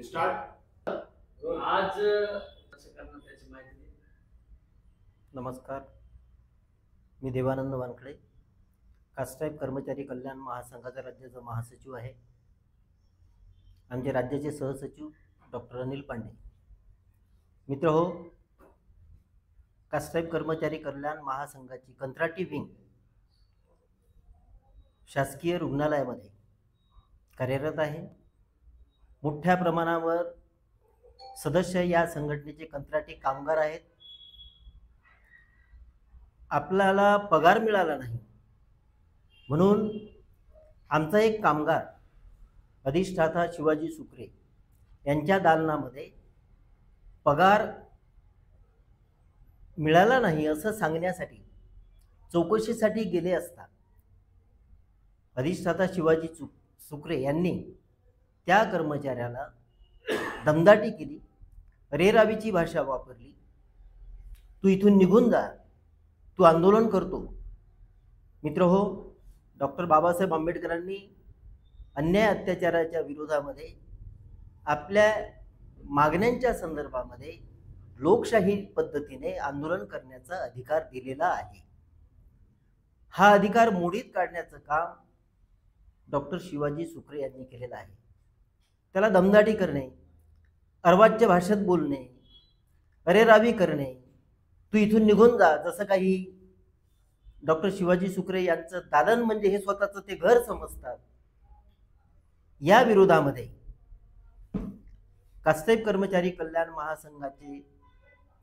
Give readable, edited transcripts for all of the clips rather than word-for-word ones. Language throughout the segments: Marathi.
स्टार्ट आज कसं करणार त्याची माहिती दे. नमस्कार, मी देवानंद वानखडे, कास्टाईप कर्मचारी कल्याण महासंघाचा राज्याचा महासचिव आहे. आमचे राज्याचे सहसचिव डॉक्टर अनिल पांडे. मित्र हो, कास्टाईप कर्मचारी कल्याण महासंघाची कंत्राटी विंग शासकीय रुग्णालयामध्ये कार्यरत आहे. मोठ्या प्रमाणावर सदस्य या संघटनेचे कंत्राटी कामगार आहेत. आपल्याला पगार मिळाला नाही म्हणून आमचा एक कामगार अधिष्ठाता शिवाजी सुकरे यांच्या दालनामध्ये पगार मिळाला नाही असं सांगण्यासाठी चौकशीसाठी गेले असता अधिष्ठाता शिवाजी सुकरे यांनी त्या कर्मचाऱ्याला दमदाटी केली, रेरावीची भाषा वापरली. तू इथून निघून जा, तू आंदोलन करतो. मित्र हो, डॉक्टर बाबासाहेब आंबेडकरांनी अन्याय अत्याचाराच्या विरोधामध्ये आपल्या मागण्यांच्या संदर्भामध्ये लोकशाही पद्धतीने आंदोलन करण्याचा अधिकार दिलेला आहे. हा अधिकार मोडीत काढण्याचं काम डॉक्टर शिवाजी सुकरे यांनी केलेलं आहे. त्याला दमदाटी करणे, अर्वाच्य भाषेत बोलणे, अरेरावी करणे, तू इथून निघून जा, जसं काही डॉक्टर शिवाजी सुकरे यांचं दालन म्हणजे हे स्वतःचं ते घर समजतात. या विरोधामध्ये कास्टाईप कर्मचारी कल्याण महासंघाचे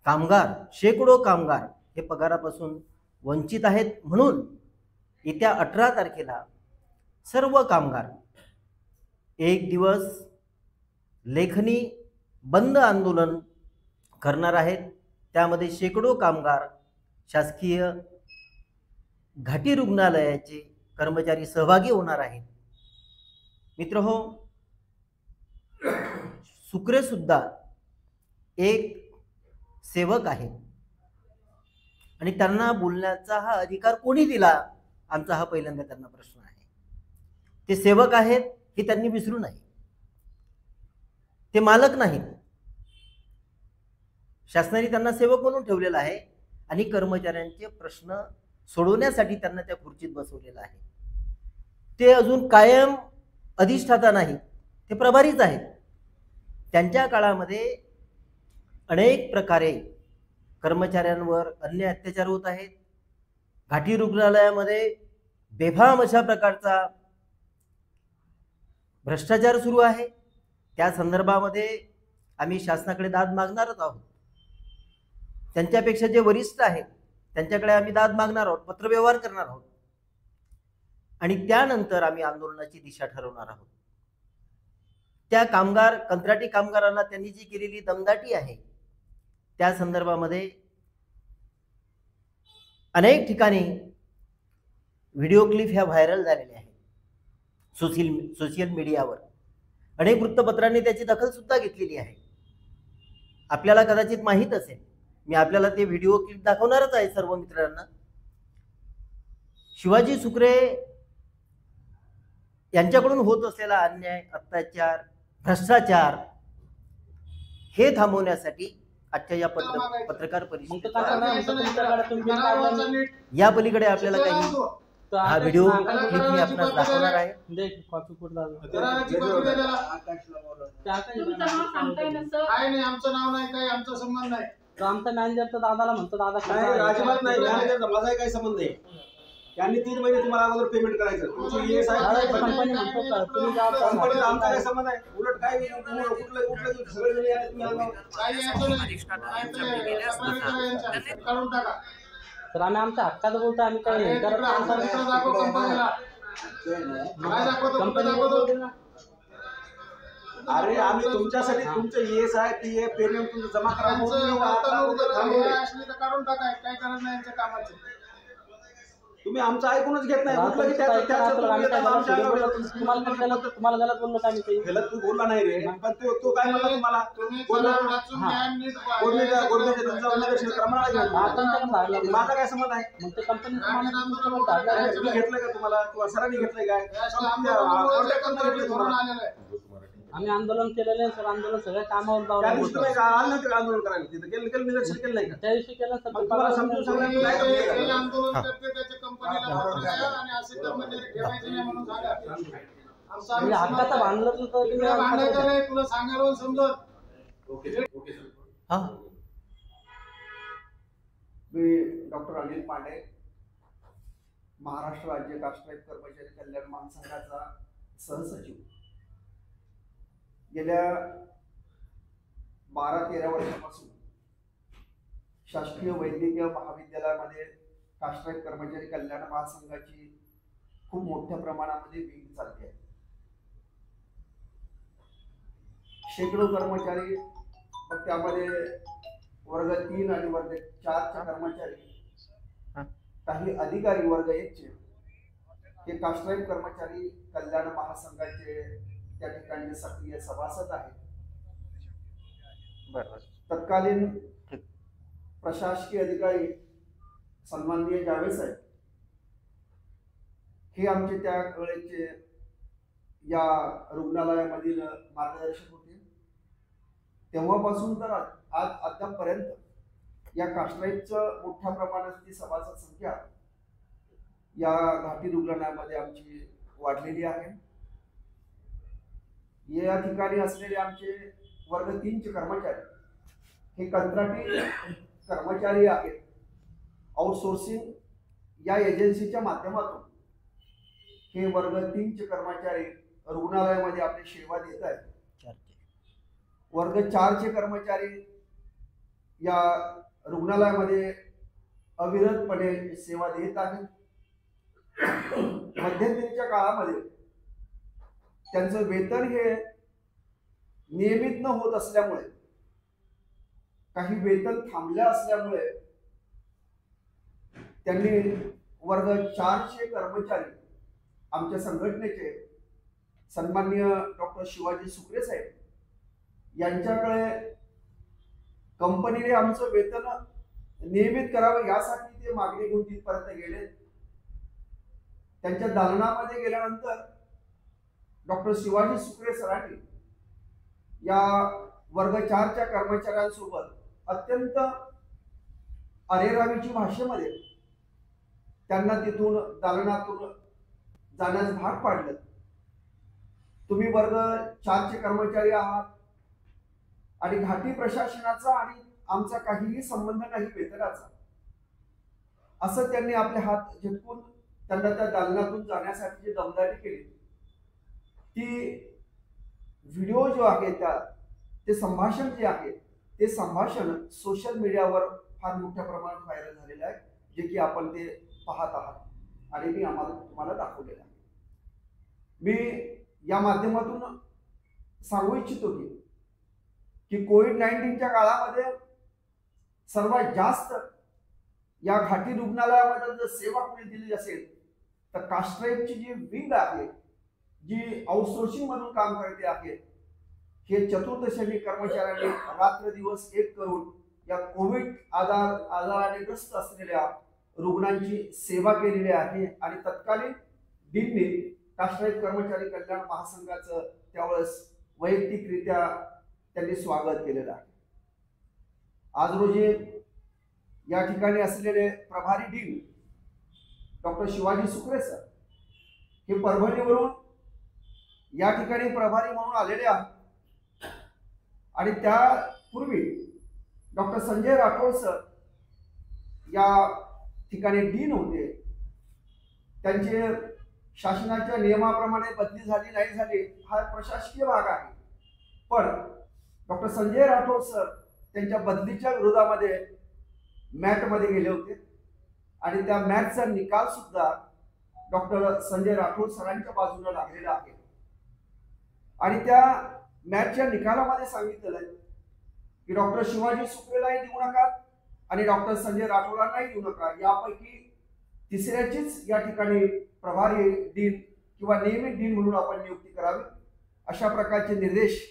कामगार, शेकडो कामगार हे पगारापासून वंचित आहेत. म्हणून येत्या 18 तारखेला सर्व कामगार एक दिवस लेखनी बंद आंदोलन करणार आहेत. त्यामध्ये शेकडो कामगार, शासकीय घाटी रुग्णालयाचे कर्मचारी सहभागी होणार आहेत. मित्र हो, सुकरे सुद्धा एक सेवक आहे आणि त्यांना बोलण्याचा हा अधिकार कोणी दिला, आमचा हा पहिल्यांदा त्यांना प्रश्न आहे. ते सेवक आहेत हे त्यांनी विसरू नये. ते मालक नाहीत. शासनाने त्यांना सेवक म्हणून ठेवलेला आहे आणि कर्मचाऱ्यांचे प्रश्न सोडवण्यासाठी त्यांना त्या खुर्चीत बसवलेलं आहे. ते अजून कायम अधिष्ठाता नाही, ते प्रभारीच आहेत. त्यांच्या काळामध्ये अनेक प्रकारे कर्मचाऱ्यांवर अन्याय अत्याचार होत आहेत. घाटी रुग्णालयामध्ये बेफाम अशा प्रकारचा भ्रष्टाचार सुरू आहे. त्या संदर्भामध्ये आम्ही शासनाकडे दाद मागणारच आहोत. त्यांच्यापेक्षा जे वरिष्ठ आहेत त्यांच्याकडे आम्ही दाद मागणार आहोत, पत्रव्यवहार करणार आहोत आणि त्यानंतर आम्ही आंदोलनाची दिशा ठरवणार आहोत. त्या कंत्राटी कामगारांना त्यांनी जी केलेली दमदाटी आहे त्या संदर्भामध्ये अनेक ठिकाणी व्हिडिओ क्लिप ह्या व्हायरल झालेल्या आहेत. सोशल मीडियावर अनेक वृत्तपत्रांनी त्याची दखल सुद्धा घेतलेली आहे. आपल्याला कदाचित माहीत असेल, मी आपल्याला ते व्हिडिओ क्लिप दाखवणारच आहे सर्व मित्रांना. शिवाजी सुकरे यांच्याकडून होत असलेला अन्याय, अत्याचार, भ्रष्टाचार हे थांबवण्यासाठी आजच्या या पत्रकार परिषदेत या पलीकडे आपल्याला काही हा व्हिडिओ क्लिप मी आपल्याला दाखवणार आहे. आमचं नाव नाही, काही आमचा संबंध नाही. आमचा मॅनेजर तर दादाला म्हणतो, दादा अजिबात नाही. मॅनेजरचा माझा काही संबंध नाही. त्यांनी 3 महिने तुम्हाला अगोदर पेमेंट करायचं. तुमची कंपनी म्हणतो तुम्ही आमचा काय संबंध आहे? उलट काय कुठलं सगळे काढून टाका. तर आम्ही आमच्या हक्काचं बोलतो. आम्ही काही अरे आम्ही तुमच्यासाठी तुमचं ES आहे, ती पेमेंट तुमचं जमा करा. काढून टाका, काय करत नाही यांच्या कामाचं. तुम्ही आमचं ऐकूनच घेत नाही. तुम्हाला गलत बोललो का? गलत तू बोलला नाही रे, पण तो काय म्हणला तुम्हाला? माझा काय संबंध आहे? तुम्ही घेतलंय का? तुम्हाला किंवा सरांनी घेतलंय काय? आम्ही आंदोलन केलेलं आहे सर. आंदोलन सगळ्या कामावर त्या दिवशी तुम्ही लावलं. आलं नव्हतं का आंदोलन करायला तिथं केलं निदर्शन केलं नाही का? त्या दिवशी केलं सर. मग तुम्हाला समजून सांगण्यात नाही का? आंदोलन करते त्याच्या कंपनीला पत्र द्या आणि असे कर्मचारी ठेवायचे नाही म्हणून सांगा. म्हणजे हक्काचं भांडलं तर तुम्ही भांडायचं नाही, तुला सांगायला समजत. Okay sir. हा मी डॉक्टर अनिल पांडे, महाराष्ट्र राज्य कास्ट्राईब कर्मचारी कल्याण महासंघाचा सहसचिव. गेल्या 12-13 वर्षापासून शासकीय वैद्यकीय महाविद्यालयामध्ये कास्ट्राईब कर्मचारी कल्याण महासंघाची खूप मोठ्या प्रमाणामध्ये विंग चालते आहे. शेकडो कर्मचारी, मग त्यामध्ये वर्ग 3 आणि वर्ग 4चे कर्मचारी, काही अधिकारी वर्ग 1चे हे कास्ट्राईब कर्मचारी कल्याण महासंघाचे त्या ठिकाणी सक्रिय सभासद आहेत. तत्कालीन प्रशासकीय अधिकारी सन्माननीय जावेद साहेब हे आमचे त्या वेळेचे या रुग्णालयामधील मार्गदर्शक होते. तेव्हापासून तर आज अद्यापपर्यंत या कास्ट्राईबचं मोठ्या प्रमाणात सभासद संख्या या घाटी रुग्णालयामध्ये आमची वाढलेली आहे. या ठिकाणी असलेले आमचे वर्ग 3चे कर्मचारी हे कंत्राटी कर्मचारी आहेत. आउटसोर्सिंग या एजन्सीच्या माध्यमातून हे वर्ग 3चे कर्मचारी रुग्णालयामध्ये आपली सेवा देत आहेत. वर्ग 4चे कर्मचारी या रुग्णालयामध्ये अविरतपणे सेवा देत आहेत. मध्यंतरीच्या काळामध्ये त्यांचं वेतन हे नियमित न होत असल्यामुळे, काही वेतन थांबल्या असल्यामुळे त्यांनी वर्ग 4चे कर्मचारी आमच्या संघटनेचे सन्माननीय डॉक्टर शिवाजी सुक्रे साहेब यांच्याकडे कंपनीने आमचं वेतन नियमित करावं यासाठी ते मागणी घेऊन तिथपर्यंत गेले. त्यांच्या दालनामध्ये गेल्यानंतर डॉक्टर शिवाजी सुक्रे सरांनी या वर्ग 4च्या कर्मचाऱ्यांसोबत अत्यंत अरेरावीची भाषेमध्ये त्यांना तिथून दालनातून जाण्यास भाग पाडलं. तुम्ही वर्ग 4चे कर्मचारी आहात आणि घाटी प्रशासनाचा आणि आमचा काहीही संबंध नाही वेतनाचा, असं त्यांनी आपले हात झटकून त्यांना त्या दालनातून जाण्यासाठी जी दमदाटी केली, ती व्हिडिओ जो आहे ते संभाषण जे आहे ते संभाषण सोशल मीडियावर फार मोठ्या प्रमाणात व्हायरल झालेलं आहे, जे की आपण ते पाहत आहात आणि मी तुम्हाला दाखवलेलं आहे. मी या माध्यमातून सांगू इच्छितो की कोविड-19च्या काळामध्ये सर्वात जास्त या घाटी रुग्णालयामध्ये जर सेवा कोणी दिली असेल तर कास्ट्राईबची जी विंग आहे, जी आउटसोर्सिंग म्हणून काम करते आहे, हे चतुर्दशनी कर्मचाऱ्यांनी रात्र दिवस एक करून या कोविड आजाराने ग्रस्त असलेल्या रुग्णांची सेवा केलेली आहे. आणि तत्कालीन डीनने कास्ट्राईब कर्मचारी कल्याण महासंघाचं त्यावेळेस वैयक्तिकरित्या त्यांनी स्वागत केलेलं आहे. आज रोजी या ठिकाणी असलेले प्रभारी dean doctor Shivaji Sukre sir हे परभणीवरून या ठिकाणी प्रभारी म्हणून आलेले आहेत. आणि त्यापूर्वी डॉक्टर संजय राठोड सर या ठिकाणी डीन होते. त्यांचे शासनाच्या नियमाप्रमाणे बदली झाली नाही झाली हा प्रशासकीय भाग आहे, पण डॉक्टर संजय राठोड सर त्यांच्या बदलीच्या विरोधामध्ये मॅटमध्ये गेले होते आणि त्या मॅचचा निकाल सुद्धा डॉक्टर संजय राठोड सरांच्या बाजूला लागलेला आहे. आणि त्या मॅचच्या निकालामध्ये सांगितलेलं आहे की डॉक्टर शिवाजी सुक्रेलाही देऊ नका आणि डॉक्टर संजय राठोडांनाही देऊ नका, यापैकी तिसऱ्याचीच या ठिकाणी प्रभारी डीन किंवा नियमित डीन म्हणून आपण नियुक्ती करावी, अशा प्रकारचे निर्देश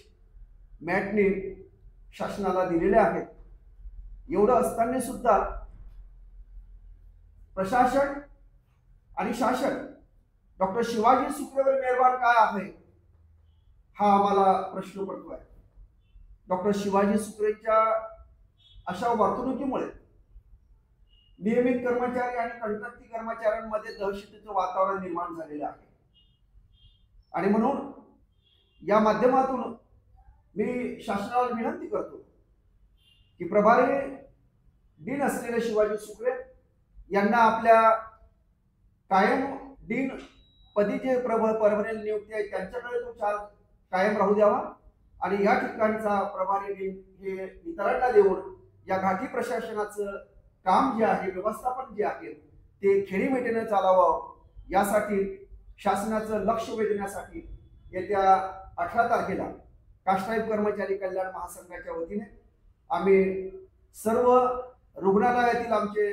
मॅटने शासनाला दिलेले आहेत. एवढं असताना सुद्धा प्रशासन आणि शासन डॉक्टर शिवाजी सुक्रेवर मेहरबान काय आहे हा आम्हाला प्रश्न पडतोय. डॉक्टर शिवाजी सुक्रेच्या अशा वर्तणुकीमुळे नियमित कर्मचारी आणि कंत्राटी कर्मचाऱ्यांमध्ये दहशतीचं वातावरण निर्माण झालेलं आहे. आणि म्हणून या माध्यमातून मी शासनाला विनंती करतो की प्रभारी डीन असलेले शिवाजी सुक्रे यांना आपल्या कायम डीन पदी जे परमनंट नियुक्ती आहे त्यांच्याकडे तो चार्ज कायम राहू द्यावा आणि या ठिकाणचा प्रभारी डीन हे इतरांना देऊन या घाटी प्रशासनाचं काम जे आहे, व्यवस्थापन जे आहे ते खेडीमेटीने चालावं यासाठी शासनाचं लक्ष वेधण्यासाठी येत्या 18 तारखेला कास्टसाहेब कर्मचारी कल्याण महासंघाच्या वतीने आम्ही सर्व रुग्णालयातील आमचे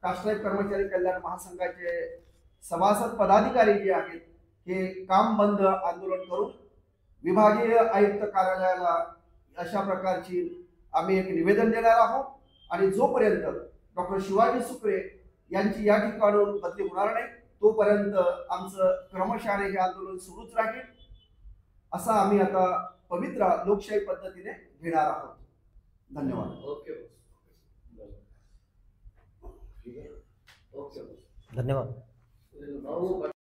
कास्टसाहेब कर्मचारी कल्याण महासंघाचे सभासद पदाधिकारी जे आहेत हे काम बंद आंदोलन करून विभागीय आयुक्त कार्यालयाला अशा प्रकारची आम्ही एक निवेदन देणार आहोत. आणि जोपर्यंत डॉक्टर शिवाजी सुक्रे यांची या ठिकाणून बदली होणार नाही तोपर्यंत आमचं क्रमशः हे आंदोलन सुरूच राहील असा आम्ही आता पवित्र लोकशाही पद्धतीने घेणार आहोत. धन्यवाद. ओके ओके धन्यवाद. भाऊ